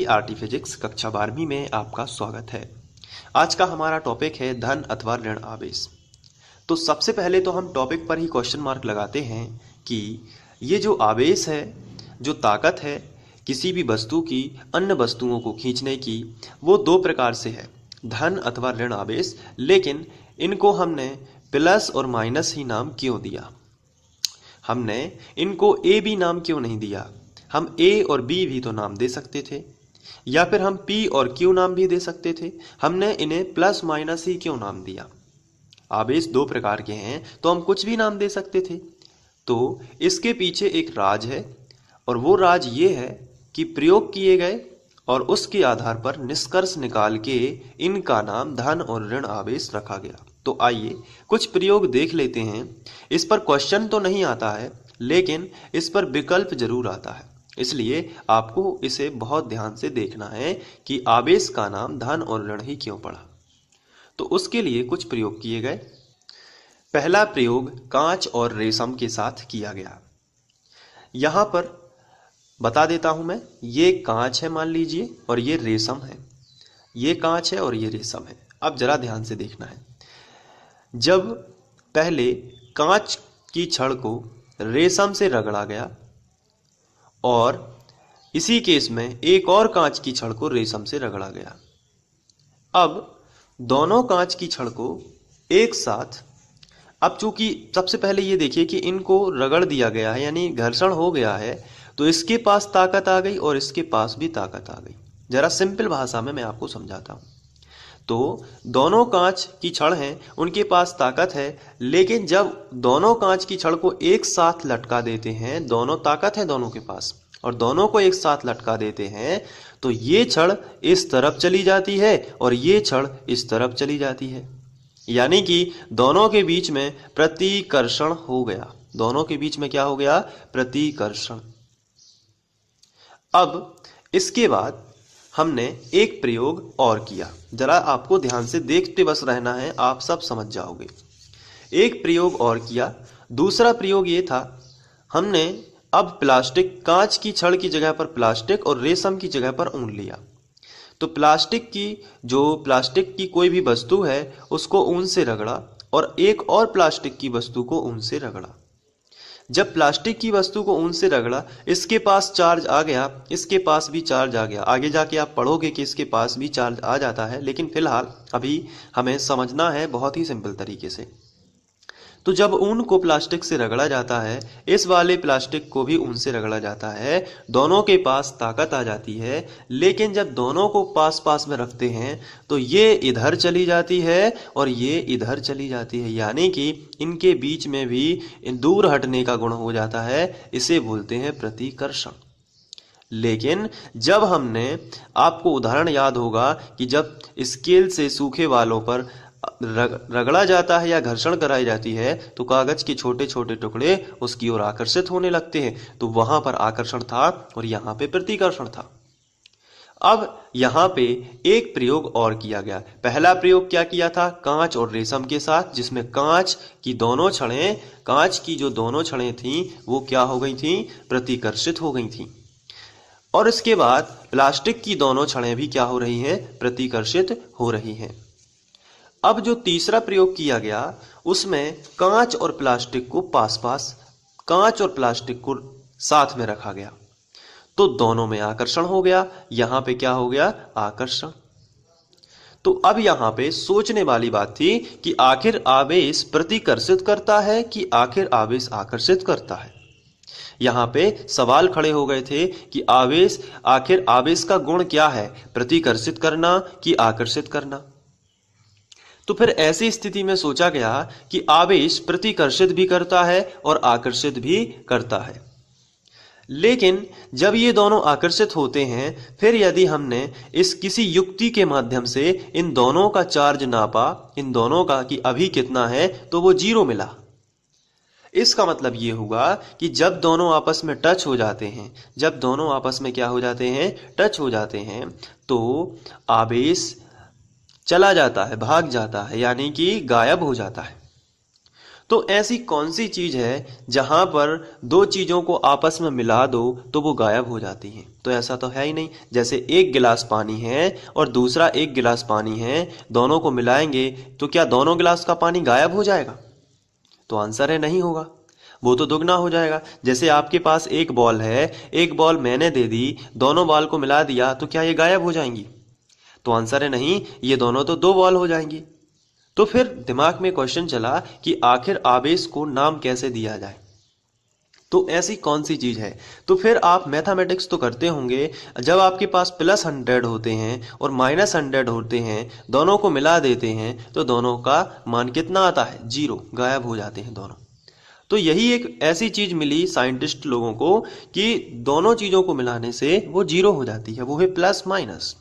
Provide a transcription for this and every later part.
RT physics कक्षा 12वीं में आपका स्वागत है। आज का हमारा टॉपिक है धन अथवा ऋण आवेश। तो सबसे पहले तो हम टॉपिक पर ही क्वेश्चन मार्क लगाते हैं कि ये जो आवेश है, जो ताकत है किसी भी वस्तु की अन्य वस्तुओं को खींचने की, वो दो प्रकार से है, धन अथवा ऋण आवेश। लेकिन इनको हमने प्लस और माइनस ही नाम क्यों दिया? हमने इनको ए बी नाम क्यों नहीं दिया? हम ए और बी भी तो नाम दे सकते थे, या फिर हम पी और क्यू नाम भी दे सकते थे। हमने इन्हें प्लस माइनस ही क्यों नाम दिया? आवेश दो प्रकार के हैं तो हम कुछ भी नाम दे सकते थे। तो इसके पीछे एक राज है, और वो राज ये है कि प्रयोग किए गए और उसके आधार पर निष्कर्ष निकाल के इनका नाम धन और ऋण आवेश रखा गया। तो आइए कुछ प्रयोग देख लेते हैं। इस पर क्वेश्चन तो नहीं आता है, लेकिन इस पर विकल्प जरूर आता है, इसलिए आपको इसे बहुत ध्यान से देखना है कि आवेश का नाम धन और ऋण ही क्यों पड़ा। तो उसके लिए कुछ प्रयोग किए गए। पहला प्रयोग कांच और रेशम के साथ किया गया। यहां पर बता देता हूं मैं, ये कांच है मान लीजिए, और ये रेशम है। ये कांच है और ये रेशम है। अब जरा ध्यान से देखना है। जब पहले कांच की छड़ को रेशम से रगड़ा गया और इसी केस में एक और कांच की छड़ को रेशम से रगड़ा गया, अब दोनों कांच की छड़ को एक साथ, अब चूंकि सबसे पहले ये देखिए कि इनको रगड़ दिया गया है, यानी घर्षण हो गया है, तो इसके पास ताकत आ गई और इसके पास भी ताकत आ गई। जरा सिंपल भाषा में मैं आपको समझाता हूं। तो दोनों कांच की छड़ हैं, उनके पास ताकत है, लेकिन जब दोनों कांच की छड़ को एक साथ लटका देते हैं, दोनों ताकत है दोनों के पास, और दोनों को एक साथ लटका देते हैं, तो ये छड़ इस तरफ चली जाती है और ये छड़ इस तरफ चली जाती है, यानी कि दोनों के बीच में प्रतिकर्षण हो गया। दोनों के बीच में क्या हो गया? प्रतिकर्षण। अब इसके बाद हमने एक प्रयोग और किया। जरा आपको ध्यान से देखते बस रहना है, आप सब समझ जाओगे। एक प्रयोग और किया। दूसरा प्रयोग ये था, हमने अब प्लास्टिक, कांच की छड़ की जगह पर प्लास्टिक और रेशम की जगह पर ऊन लिया। तो प्लास्टिक की कोई भी वस्तु है उसको ऊन से रगड़ा और एक और प्लास्टिक की वस्तु को ऊन से रगड़ा। जब प्लास्टिक की वस्तु को ऊन से रगड़ा, इसके पास चार्ज आ गया, इसके पास भी चार्ज आ गया। आगे जाके आप पढ़ोगे कि इसके पास भी चार्ज आ जाता है, लेकिन फिलहाल अभी हमें समझना है बहुत ही सिंपल तरीके से। तो जब ऊन को प्लास्टिक से रगड़ा जाता है, इस वाले प्लास्टिक को भी ऊन से रगड़ा जाता है, दोनों के पास ताकत आ जाती है। लेकिन जब दोनों को पास पास में रखते हैं तो ये इधर चली जाती है और ये इधर चली जाती है, यानी कि इनके बीच में भी दूर हटने का गुण हो जाता है। इसे बोलते हैं प्रतिकर्षण। लेकिन जब हमने, आपको उदाहरण याद होगा कि जब स्केल से सूखे वालों पर रगड़ा जाता है या घर्षण कराई जाती है, तो कागज के छोटे छोटे टुकड़े उसकी ओर आकर्षित होने लगते हैं। तो वहां पर आकर्षण था और यहां पे प्रतिकर्षण था। अब यहां पे एक प्रयोग और किया गया। पहला प्रयोग क्या किया था? कांच और रेशम के साथ, जिसमें कांच की जो दोनों छड़ें थीं वो क्या हो गई थीं? प्रतिकर्षित हो गई थीं। और इसके बाद प्लास्टिक की दोनों छड़ें भी क्या हो रही हैं? प्रतिकर्षित हो रही हैं। अब जो तीसरा प्रयोग किया गया, उसमें कांच और प्लास्टिक को साथ में रखा गया, तो दोनों में आकर्षण हो गया। यहां पे क्या हो गया? आकर्षण। तो अब यहां पे सोचने वाली बात थी कि आखिर आवेश प्रतिकर्षित करता है कि आखिर आवेश आकर्षित करता है। यहां पे सवाल खड़े हो गए थे कि आखिर आवेश का गुण क्या है? प्रतिकर्षित करना कि आकर्षित करना? तो फिर ऐसी स्थिति में सोचा गया कि आवेश प्रतिकर्षित भी करता है और आकर्षित भी करता है। लेकिन जब ये दोनों आकर्षित होते हैं, फिर यदि हमने इस किसी युक्ति के माध्यम से इन दोनों का चार्ज नापा, इन दोनों का कि अभी कितना है, तो वो 0 मिला। इसका मतलब ये हुआ कि जब दोनों आपस में टच हो जाते हैं, जब दोनों आपस में क्या हो जाते हैं? टच हो जाते हैं, तो आवेश चला जाता है, भाग जाता है, यानी कि गायब हो जाता है। तो ऐसी कौन सी चीज है जहां पर दो चीजों को आपस में मिला दो तो वो गायब हो जाती हैं? तो ऐसा तो है ही नहीं। जैसे एक गिलास पानी है और दूसरा एक गिलास पानी है, दोनों को मिलाएंगे तो क्या दोनों गिलास का पानी गायब हो जाएगा? तो आंसर है नहीं होगा, वो तो दुगना हो जाएगा। जैसे आपके पास एक बॉल है, एक बॉल मैंने दे दी, दोनों बॉल को मिला दिया, तो क्या ये गायब हो जाएंगी? तो आंसर है नहीं, ये दोनों तो दो बॉल हो जाएंगी। तो फिर दिमाग में क्वेश्चन चला कि आखिर आवेश को नाम कैसे दिया जाए। तो ऐसी कौन सी चीज है? तो फिर आप मैथमेटिक्स तो करते होंगे, जब आपके पास +100 होते हैं और -100 होते हैं, दोनों को मिला देते हैं तो दोनों का मान कितना आता है? 0, गायब हो जाते हैं दोनों। तो यही एक ऐसी चीज मिली साइंटिस्ट लोगों को कि दोनों चीजों को मिलाने से वो 0 हो जाती है, वो है प्लस माइनस।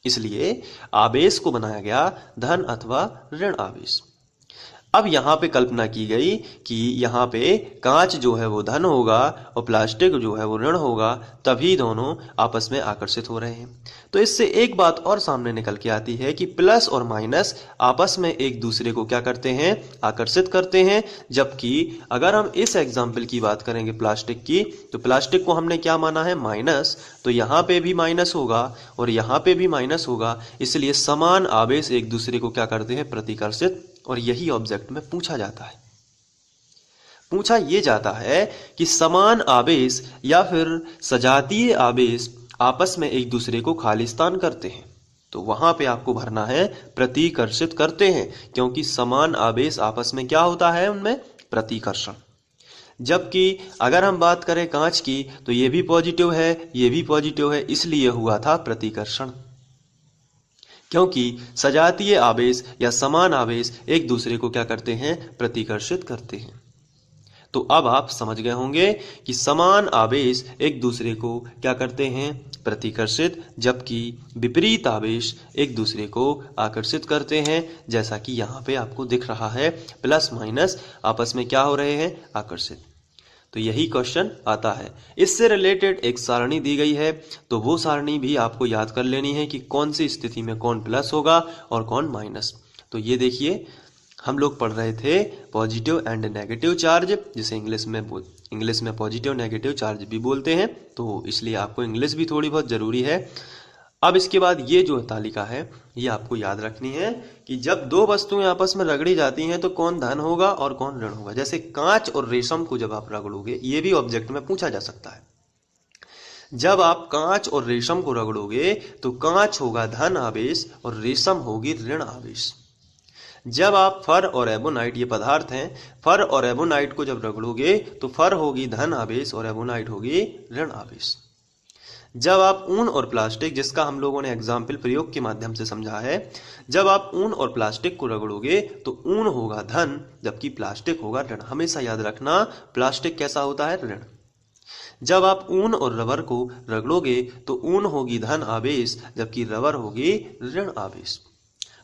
इसलिए आवेश को बनाया गया धन अथवा ऋण आवेश। अब यहाँ पे कल्पना की गई कि यहाँ पे कांच जो है वो धन होगा और प्लास्टिक जो है वो ऋण होगा, तभी दोनों आपस में आकर्षित हो रहे हैं। तो इससे एक बात और सामने निकल के आती है कि प्लस और माइनस आपस में एक दूसरे को क्या करते हैं? आकर्षित करते हैं। जबकि अगर हम इस एग्जाम्पल की बात करेंगे प्लास्टिक की, तो प्लास्टिक को हमने क्या माना है? माइनस। तो यहाँ पे भी माइनस होगा और यहाँ पे भी माइनस होगा, इसलिए समान आवेश एक दूसरे को क्या करते हैं? प्रतिकर्षित। और यही ऑब्जेक्ट में पूछा जाता है। पूछा यह जाता है कि समान आवेश या फिर सजातीय आवेश आपस में एक दूसरे को खालिस्तान करते हैं, तो वहां पे आपको भरना है प्रतिकर्षित करते हैं, क्योंकि समान आवेश आपस में क्या होता है? उनमें प्रतिकर्षण। जबकि अगर हम बात करें कांच की, तो ये भी पॉजिटिव है, ये भी पॉजिटिव है, इसलिए हुआ था प्रतिकर्षण। क्योंकि सजातीय आवेश या समान आवेश एक दूसरे को क्या करते हैं? प्रतिकर्षित करते हैं। तो अब आप समझ गए होंगे कि समान आवेश एक दूसरे को क्या करते हैं? प्रतिकर्षित, जबकि विपरीत आवेश एक दूसरे को आकर्षित करते हैं। जैसा कि यहाँ पे आपको दिख रहा है, प्लस माइनस आपस में क्या हो रहे हैं? आकर्षित। तो यही क्वेश्चन आता है। इससे रिलेटेड एक सारणी दी गई है, तो वो सारणी भी आपको याद कर लेनी है कि कौन सी स्थिति में कौन प्लस होगा और कौन माइनस। तो ये देखिए, हम लोग पढ़ रहे थे पॉजिटिव एंड नेगेटिव चार्ज, जिसे इंग्लिश में पॉजिटिव नेगेटिव चार्ज भी बोलते हैं, तो इसलिए आपको इंग्लिश भी थोड़ी बहुत जरूरी है। अब इसके बाद ये जो तालिका है, ये आपको याद रखनी है कि जब दो वस्तुएं आपस में रगड़ी जाती हैं तो कौन धन होगा और कौन ऋण होगा। जैसे कांच और रेशम को जब आप रगड़ोगे, ये भी ऑब्जेक्ट में पूछा जा सकता है। जब आप कांच और रेशम को रगड़ोगे तो कांच होगा धन आवेश और रेशम होगी ऋण आवेश। जब आप फर और एबोनाइट, ये पदार्थ हैं, फर और एबोनाइट को जब रगड़ोगे तो फर होगी धन आवेश और एबोनाइट होगी ऋण आवेश। जब आप ऊन और प्लास्टिक, जिसका हम लोगों ने एग्जाम्पल प्रयोग के माध्यम से समझा है, जब आप ऊन और प्लास्टिक को रगड़ोगे तो ऊन होगा धन, जबकि प्लास्टिक होगा ऋण। हमेशा याद रखना, प्लास्टिक कैसा होता है? ऋण। जब आप ऊन और रबर को रगड़ोगे तो ऊन होगी धन आवेश, जबकि रबर होगी ऋण आवेश।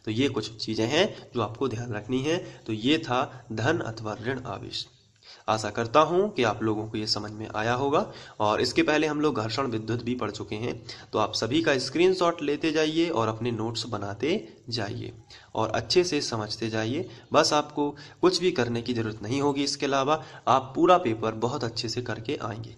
तो ये कुछ चीजें हैं जो आपको ध्यान रखनी है। तो ये था धन अथवा ऋण आवेश। आशा करता हूं कि आप लोगों को ये समझ में आया होगा। और इसके पहले हम लोग घर्षण विद्युत भी पढ़ चुके हैं, तो आप सभी का स्क्रीनशॉट लेते जाइए और अपने नोट्स बनाते जाइए और अच्छे से समझते जाइए। बस आपको कुछ भी करने की जरूरत नहीं होगी, इसके अलावा आप पूरा पेपर बहुत अच्छे से करके आएंगे।